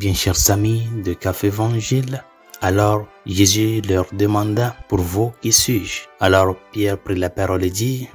Bien chers amis de Café Évangile, alors Jésus leur demanda, pour vous, qui suis-je? Alors Pierre prit la parole et dit,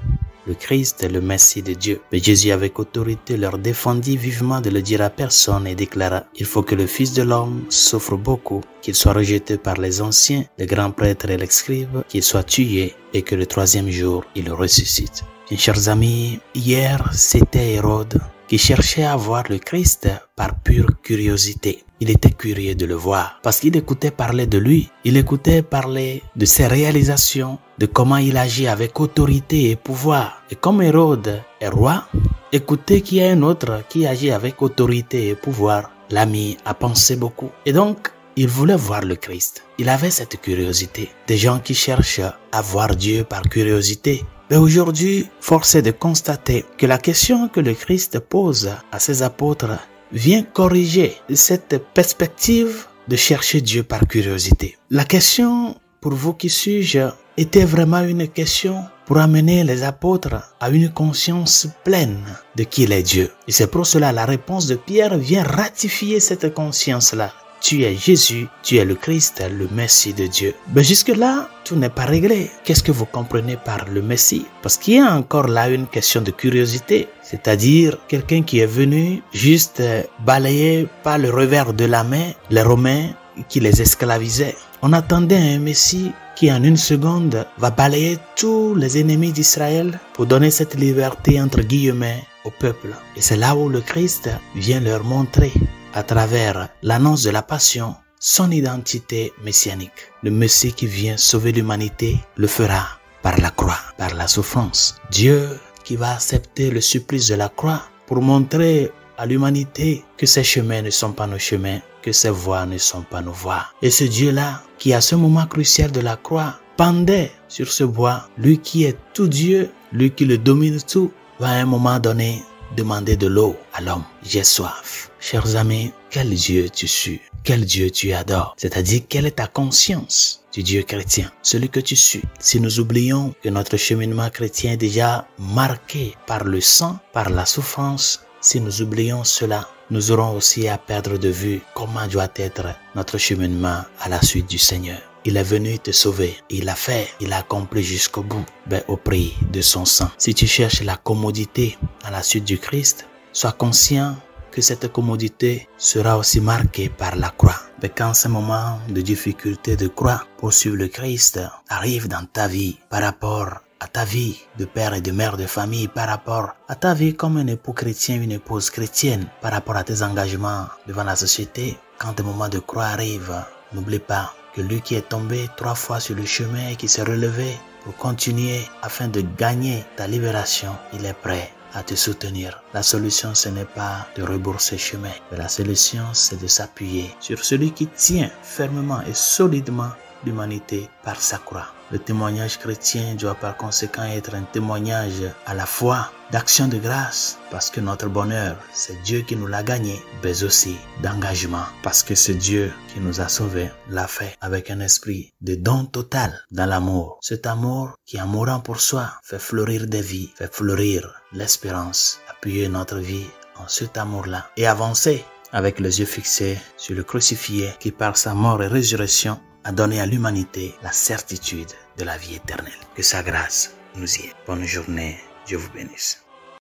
le Christ est le Messie de Dieu. Mais Jésus avec autorité leur défendit vivement de le dire à personne et déclara, il faut que le Fils de l'homme souffre beaucoup, qu'il soit rejeté par les anciens, les grands prêtres et les scribes, qu'il soit tué et que le troisième jour il ressuscite. Bien chers amis, hier c'était Hérode qui cherchait à voir le Christ par pure curiosité. Il était curieux de le voir parce qu'il écoutait parler de lui, il écoutait parler de ses réalisations, de comment il agit avec autorité et pouvoir. Et comme Hérode est roi, écoutez qu'il y a un autre qui agit avec autorité et pouvoir. L'ami a pensé beaucoup et donc il voulait voir le Christ. Il avait cette curiosité. Des gens qui cherchent à voir Dieu par curiosité. Mais aujourd'hui, force est de constater que la question que le Christ pose à ses apôtres vient corriger cette perspective de chercher Dieu par curiosité. La question, pour vous qui suis-je, était vraiment une question pour amener les apôtres à une conscience pleine de qui il est Dieu. Et c'est pour cela la réponse de Pierre vient ratifier cette conscience-là. Tu es Jésus, tu es le Christ, le Messie de Dieu. Mais jusque-là, tout n'est pas réglé. Qu'est-ce que vous comprenez par le Messie? Parce qu'il y a encore là une question de curiosité. C'est-à-dire quelqu'un qui est venu juste balayer par le revers de la main les Romains qui les esclavisaient. On attendait un Messie qui en une seconde va balayer tous les ennemis d'Israël pour donner cette liberté entre guillemets au peuple. Et c'est là où le Christ vient leur montrer à travers l'annonce de la passion, son identité messianique. Le Messie qui vient sauver l'humanité le fera par la croix, par la souffrance. Dieu qui va accepter le supplice de la croix pour montrer à l'humanité que ses chemins ne sont pas nos chemins, que ses voies ne sont pas nos voies. Et ce Dieu-là, qui à ce moment crucial de la croix, pendait sur ce bois, lui qui est tout Dieu, lui qui le domine tout, va à un moment donné demander de l'eau à l'homme. J'ai soif. Chers amis, quel Dieu tu suis? Quel Dieu tu adores? C'est-à-dire, quelle est ta conscience du Dieu chrétien? Celui que tu suis. Si nous oublions que notre cheminement chrétien est déjà marqué par le sang, par la souffrance, si nous oublions cela, nous aurons aussi à perdre de vue comment doit être notre cheminement à la suite du Seigneur. Il est venu te sauver. Il l'a fait. Il l'a accompli jusqu'au bout. Au prix de son sang. Si tu cherches la commodité à la suite du Christ, sois conscient que cette commodité sera aussi marquée par la croix. Mais quand ces moments de difficulté de croix pour suivre le Christ arrivent dans ta vie par rapport à ta vie de père et de mère de famille, par rapport à ta vie comme un époux chrétien, une épouse chrétienne, par rapport à tes engagements devant la société, quand des moments de croix arrivent, n'oublie pas que lui qui est tombé 3 fois sur le chemin et qui s'est relevé pour continuer afin de gagner ta libération, il est prêt à te soutenir. La solution, ce n'est pas de rebourser chemin, mais la solution, c'est de s'appuyer sur celui qui tient fermement et solidement l'humanité par sa croix. Le témoignage chrétien doit par conséquent être un témoignage à la fois d'action de grâce, parce que notre bonheur, c'est Dieu qui nous l'a gagné, mais aussi d'engagement, parce que c'est Dieu qui nous a sauvés, l'a fait avec un esprit de don total dans l'amour. Cet amour qui, en mourant pour soi, fait fleurir des vies, fait fleurir l'espérance, appuyer notre vie en cet amour-là et avancer avec les yeux fixés sur le crucifié qui, par sa mort et résurrection, a donné à l'humanité la certitude de la vie éternelle. Que sa grâce nous y est. Bonne journée. Dieu vous bénisse.